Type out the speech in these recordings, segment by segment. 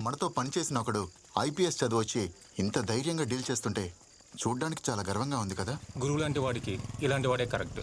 మనతో పనిచేసిన ఒకడు ఐపీఎస్ చదివొచ్చి ఇంత ధైర్యంగా డీల్ చేస్తుంటే చూడ్డానికి చాలా గర్వంగా ఉంది కదా. గురువు లాంటి వాడికి ఇలాంటి వాడే కరెక్ట్.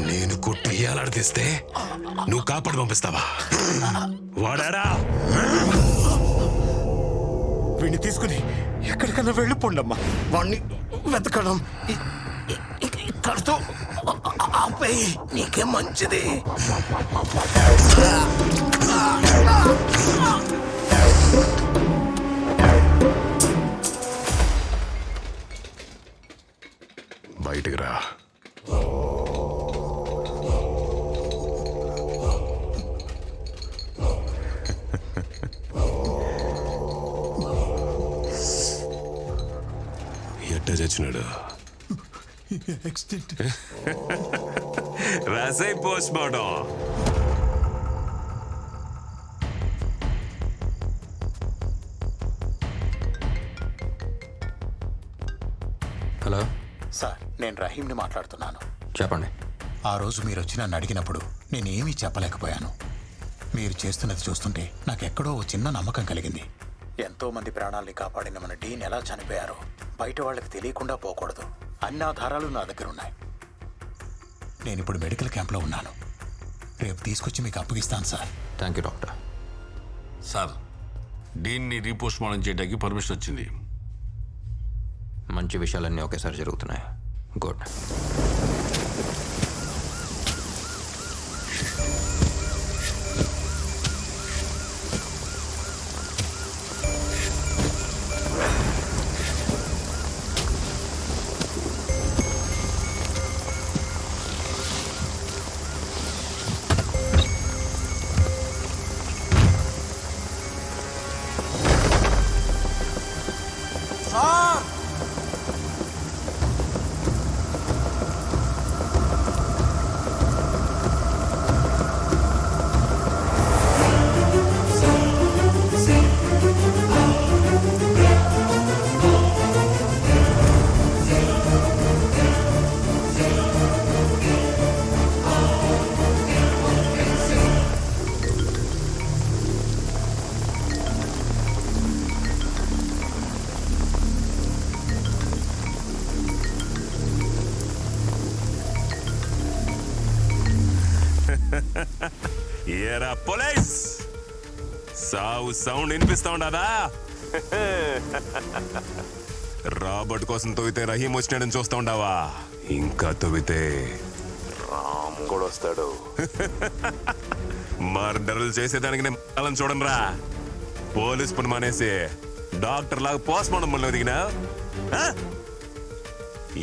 నేను కొట్టి ఏలాడితే నువ్వు కాపాడి పంపిస్తావా? వాడాడా? వీడిని తీసుకుని ఎక్కడికన్నా వెళ్ళిపోండమ్మా. వాణ్ణి వెతకడం ఇక్కడితో ఆపేయి, నీకే మంచిది. బయటికి రా. ఎట్టా చచ్చినాడు? రాసై పోస్ట్ మార్టం. హలో సార్, నేను రహీంని మాట్లాడుతున్నాను. చెప్పండి. ఆ రోజు మీరు వచ్చి నన్ను అడిగినప్పుడు నేనేమీ చెప్పలేకపోయాను. మీరు చేస్తున్నది చూస్తుంటే నాకెక్కడో ఓ చిన్న నమ్మకం కలిగింది. ఎంతో మంది ప్రాణాల్ని కాపాడిన మన డీన్ ఎలా చనిపోయారో బయట వాళ్ళకి తెలియకుండా పోకూడదు. అన్ని ఆధారాలు నా దగ్గర ఉన్నాయి. నేను ఇప్పుడు మెడికల్ క్యాంప్లో ఉన్నాను. రేపు తీసుకొచ్చి మీకు అప్పగిస్తాను sir. Thank you doctor. Sir, డీన్ని రీపోస్ట్ మార్టం చేయడానికి పర్మిషన్ వచ్చింది. మంచి విషయాలన్నీ ఒకేసారి జరుగుతున్నాయి. గుడ్. ఏరా పోలీస్, సావు సౌండ్ వినిపిస్తా ఉండదా? రాబర్ట్ కోసం తవ్వితే రహీం వచ్చినాడని చూస్తా ఉండవా? ఇంకా తవ్వితే రామ్ కూడా వస్తాడు. మర్డర్లు చేసేదానికి నేను చూడండి రా. పోలీస్ పని మానేసి డాక్టర్ లాగా పోస్ట్ మార్టం పనిలో దిగినా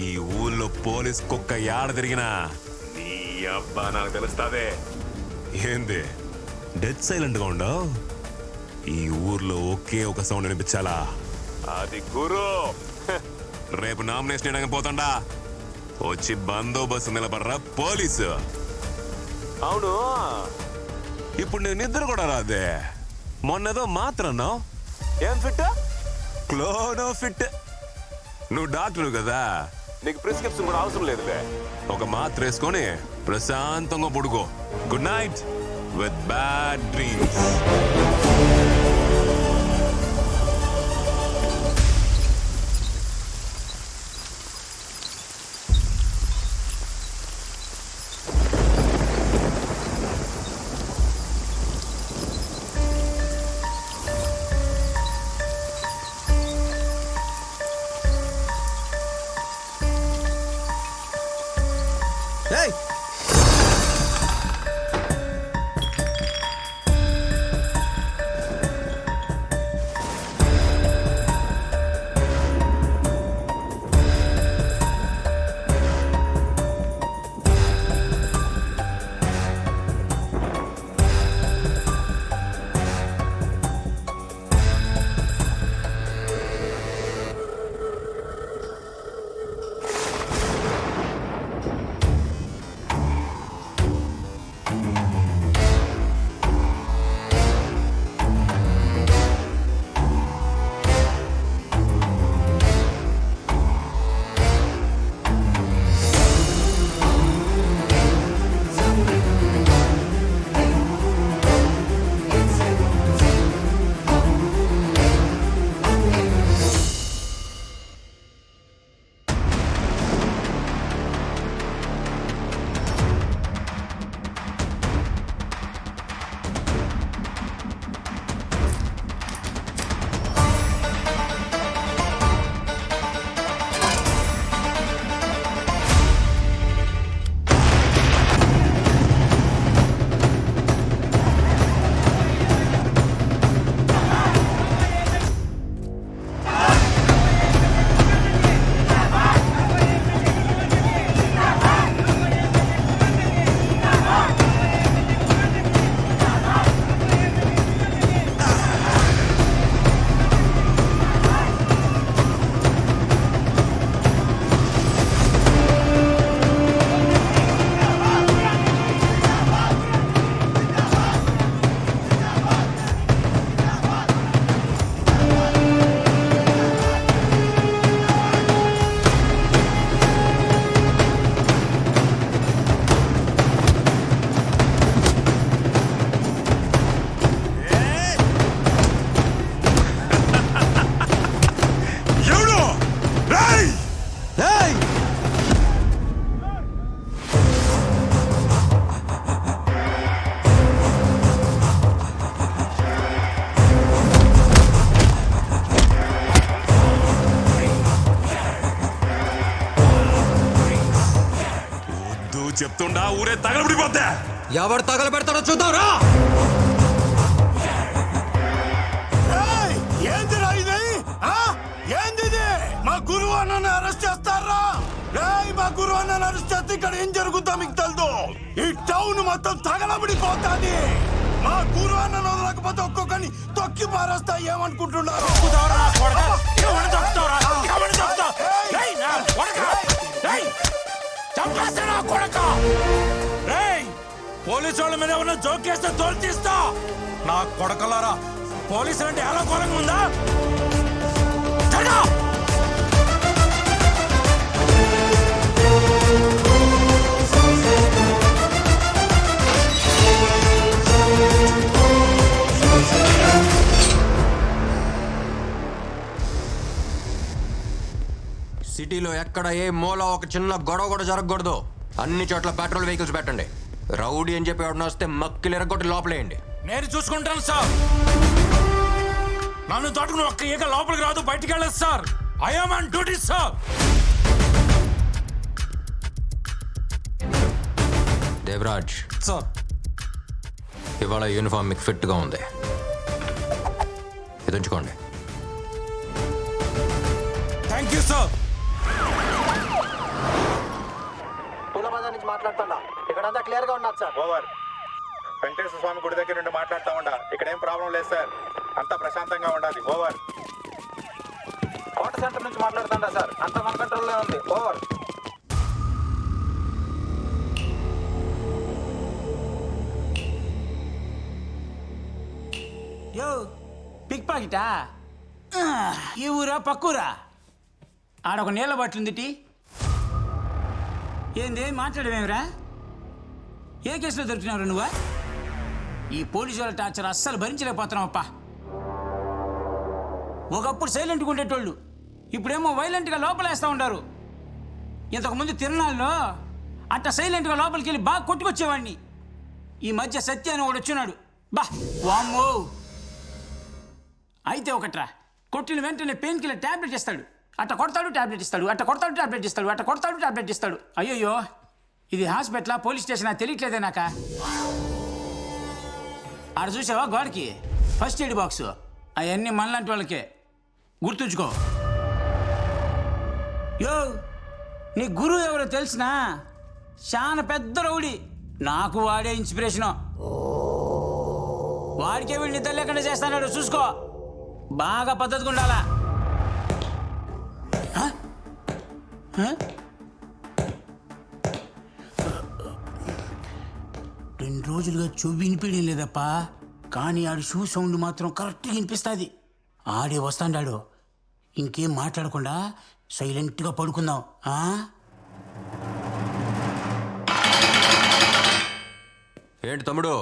ఈ ఊళ్ళో పోలీస్ కుక్క ఏడ తిరిగినా నీ అబ్బా నాకు తెలుస్తాదే. ఏంది డెడ్ సైలెంట్ గా ఉండవు? ఈ ఊర్లో ఒకే ఒక సౌండ్ వినిపించాలా, అది గురు. రేపు నామినేషన్ వేయడానికి పోతాడా, వచ్చి బందోబస్తు నిలబడరా పోలీసు. అవును, ఇప్పుడు నేను నిద్ర కూడా రాదే. మొన్నదో మాత్రం ఏం ఫిట్, క్లోనో ఫిట్. నువ్వు డాక్టర్ కదా, నీకు ప్రిస్క్రిప్షన్ కూడా అవసరం లేదులే. ఒక మాత్ర వేసుకొని ప్రశాంతంగా పడుకో. Good night with bad dreams. చెప్తుండా ఊరే తగలబడిపోద్దా. ఎవరు తగలబెడతాడో చూద్దాంరా. ఏందిరా ఇది? ఏంది? మా గురువు అన్నని అరెస్ట్ చేస్తారా? మా గురువు అన్నని అరెస్ట్ చేస్తే ఇక్కడ ఏం జరుగుతా మీకు తెలుదు. ఈ టౌన్ మొత్తం తగలబడిపోతాది. మా గురువు అన్నను వదలకపోతే ఒక్కొక్కని తొక్కి పారేస్తా. ఏమనుకుంటున్నారు? పోలీసు వాళ్ళ మీద ఏమన్నా జోకేస్తే తోలు తీస్తా. నా కొడకలారా, పోలీసులు అంటే ఎలా ఘోరంగా ఉందా? సిటీలో ఎక్కడ ఏ మూల ఒక చిన్న గొడవ కూడా జరగకూడదు. అన్ని చోట్ల పెట్రోల్ వెహికల్స్ పెట్టండి. రౌడీ అని చెప్పి ఎవడన్నా వస్తే మక్కిలు ఎరగొట్టి లోపలేయండి. నేను చూసుకుంటాను సార్. నన్ను తోటకుని ఒక్క ఈగ లోపలికి రాదు, బయటికి వెళ్ళదు sir. I am on duty sir. Devaraj sir, ఇవాళ యూనిఫామ్ మీకు ఫిట్గా ఉంది. ఇది ఉంచుకోండి. Thank you sir. పూలబజార్ నుంచి మాట్లాడుతున్నా. ఇక్కడంతా క్లియర్ గా ఉన్నది సార్. ఓవర్. వెంకటేశ్వర స్వామి గుడి దగ్గర నుండి మాట్లాడుతూ ఉండా. ఇక్కడ ఏం ప్రాబ్లం లేదు సార్. అంతా ప్రశాంతంగా ఉండాలి. ఓవర్. కోట సెంటర్ నుంచి మాట్లాడుతుండా సార్. అంత మన కంట్రోల్లో ఉంది. ఓవర్. యో పిక్ పాకెటా? ఈ ఊరా పక్కూరా? ఆడొక నీళ్ళ బాటిల్ టీ. ఏంది మాట్లాడమేమిరా? ఏ కేసులో దొరికినావు నువ్వా? ఈ పోలీసు వాళ్ళ టార్చర్ అస్సలు భరించలేకపోతున్నావప్పా. ఒకప్పుడు సైలెంట్గా ఉండేటోళ్ళు ఇప్పుడేమో వైలెంట్గా లోపలేస్తూ ఉంటారు. ఇంతకుముందు తిరునాళ్ళలో అట్ట సైలెంట్గా లోపలికి వెళ్ళి బాగా కొట్టుకొచ్చేవాడిని. ఈ మధ్య సత్య అని ఒకడు వచ్చున్నాడు. బా వామ్మో. అయితే ఒకట్రా, కొట్టిన వెంటనే పెయిన్ కిల్లర్ ట్యాబ్లెట్ ఇస్తాడు. అట్ట కొడతాడు, ట్యాబ్లెట్ ఇస్తాడు. అట్ట కొడతాడు, ట్యాబ్లెట్ ఇస్తాడు. అట్ట కొడతాడు, ట్యాబ్లెట్ ఇస్తాడు. అయ్యయ్యో, ఇది హాస్పిటలా పోలీస్ స్టేషనా తెలియట్లేదే నాక. ఆడ చూసావా గోడకి ఫస్ట్ ఎయిడ్ బాక్స్? అవన్నీ మనలాంటి వాళ్ళకే, గుర్తుంచుకో. యో, నీ గురువు ఎవరో తెలిసినా? చాలా పెద్ద రౌడీ. నాకు వాడే ఇన్స్పిరేషను. వాడికే వీళ్ళు నిద్ర లేకుండా చేస్తాడు. చూసుకో, బాగా పద్ధతిగా ఉండాలా. 2 రోజులుగా చెవి వినిపించడం లేదప్పా. కానీ ఆడి షూ సౌండ్ మాత్రం కరెక్ట్గా వినిపిస్తుంది. ఆడే వస్తాడాడు. ఇంకేం మాట్లాడకుండా సైలెంట్గా పడుకుందాం. ఏంటి తమ్ముడు,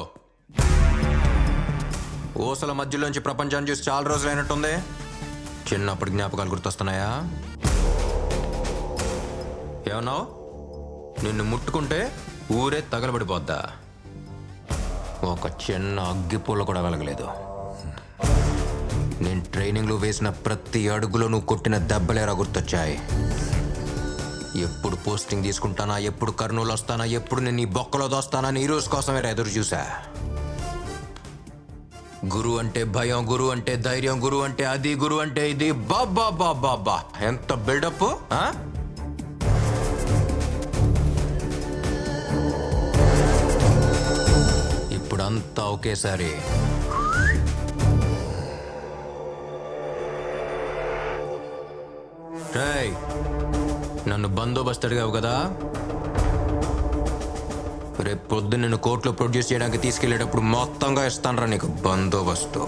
ఊసల మధ్యలోంచి ప్రపంచాన్ని చూసి చాలా రోజులు అయినట్టుంది. చిన్నప్పటి జ్ఞాపకాలు గుర్తొస్తున్నాయా? ఏమన్నావు? నిన్ను ముట్టుకుంటే ఊరే తగలబడిపోద్దా? ఒక చిన్న అగ్గిపూల కూడా వెలగలేదు. నేను ట్రైనింగ్లో వేసిన ప్రతి అడుగులో నువ్వు కొట్టిన దెబ్బలేరా గుర్తొచ్చాయి. ఎప్పుడు పోస్టింగ్ తీసుకుంటానా, ఎప్పుడు కర్నూలు వస్తానా, ఎప్పుడు నేను ఈ బొక్కలో దోస్తానా అని ఈ రోజు కోసమే ఎదురు చూసా. గురు అంటే భయం, గురు అంటే ధైర్యం, గురు అంటే అది, గురు అంటే ఇది. బాబా బాబా బా, ఎంత బిల్డప్! ఇప్పుడంతా ఒకేసారి రేయ్, నన్ను బందోబస్తు అడిగావు కదా, రేపు పొద్దున్న నిన్ను కోర్టులో ప్రొడ్యూస్ చేయడానికి తీసుకెళ్లేటప్పుడు మొత్తంగా ఇస్తానరా నీకు బందోబస్తు.